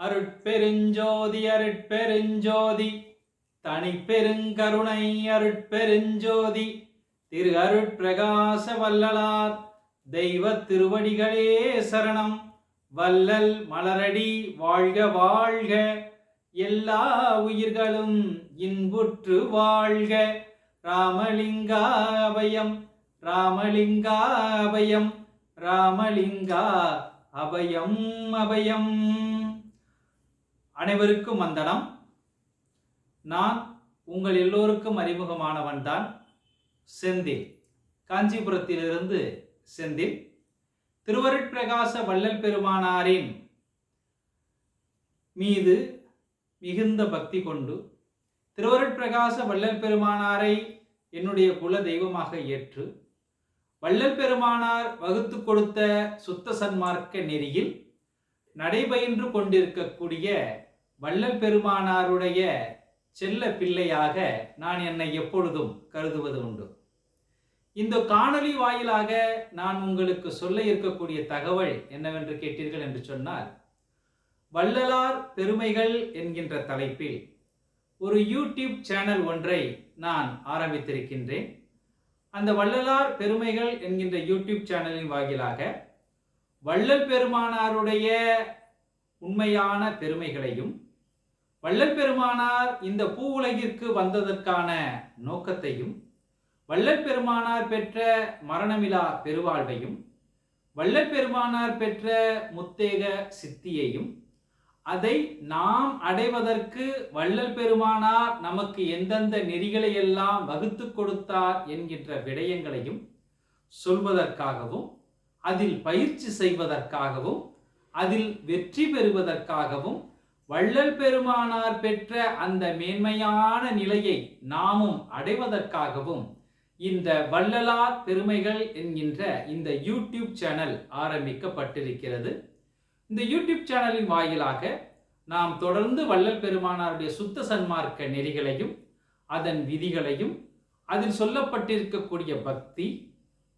அருட்பெருஞ்சோதி அருட்பெருஞ்சோதி தனிப்பெருங்கருணை அருட்பெருஞ்சோதி திரு அருட்பிரகாச வல்லலார் தெய்வ திருவடிகளே சரணம். வல்லல் மலரடி வாழ்க வாழ்க, எல்லா உயிர்களும் இன்புற்று வாழ்க. ராமலிங்கா அபயம், ராமலிங்கா அபயம், ராமலிங்கா அபயம் அபயம். அனைவருக்கும் வந்தனம். நான் உங்கள் எல்லோருக்கும் அறிமுகமானவன் தான் செந்தில். காஞ்சிபுரத்திலிருந்து செந்தில். திருவருட்பிரகாச வள்ளல் பெருமானாரின் மீது மிகுந்த பக்தி கொண்டு திருவருட்பிரகாச வள்ளல் பெருமானாரை என்னுடைய குல தெய்வமாக ஏற்று வள்ளல் பெருமானார் வகுத்து கொடுத்த சுத்த சன்மார்க்க நெறியில் நடைபயின்று கொண்டிருக்கக்கூடிய வள்ளல் பெருமானாருடைய செல்ல பிள்ளையாக நான் என்னை எப்பொழுதும் கருதுவது உண்டு. இந்த காணொளி வாயிலாக நான் உங்களுக்கு சொல்ல இருக்கக்கூடிய தகவல் என்னவென்று கேட்டீர்கள் என்று சொன்னால், வள்ளலார் பெருமைகள் என்கின்ற தலைப்பில் ஒரு யூடியூப் சேனல் ஒன்றை நான் ஆரம்பித்திருக்கின்றேன். அந்த வள்ளலார் பெருமைகள் என்கின்ற யூடியூப் சேனலின் வாயிலாக வள்ளல் பெருமானாருடைய உண்மையான பெருமைகளையும், வள்ளல் பெருமானார் இந்த பூ உலகிற்கு வந்ததற்கான நோக்கத்தையும், வள்ளல் பெருமானார் பெற்ற மரணமிலா பெருவாழ்வையும், வள்ளல் பெருமானார் பெற்ற முத்தேக சித்தியையும், அதை நாம் அடைவதற்கு வள்ளல் பெருமானார் நமக்கு எந்தெந்த நெறிகளை எல்லாம் வகுத்து கொடுத்தார் என்கின்ற விடயங்களையும் சொல்வதற்காகவும், அதில் பயிற்சி செய்வதற்காகவும், அதில் வெற்றி பெறுவதற்காகவும், வள்ளல் பெருமானார் பெற்ற அந்த மேன்மையான நிலையை நாமும் அடைவதற்காகவும் இந்த வள்ளலார் பெருமைகள் என்கின்ற இந்த யூடியூப் சேனல் ஆரம்பிக்கப்பட்டிருக்கிறது. இந்த யூடியூப் சேனலின் வாயிலாக நாம் தொடர்ந்து வள்ளல் பெருமானாருடைய சுத்த சன்மார்க்க நெறிகளையும், அதன் விதிகளையும், அதில் சொல்லப்பட்டிருக்கக்கூடிய பக்தி,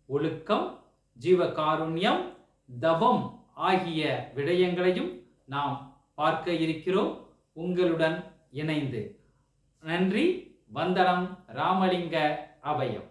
ஒழுக்கம், ஜீவகாருண்யம், தவம் ஆகிய விடயங்களையும் நாம் பார்க்க இருக்கிறோம் உங்களுடன் இணைந்து. நன்றி, வந்தனம். ராமலிங்க அபயம்.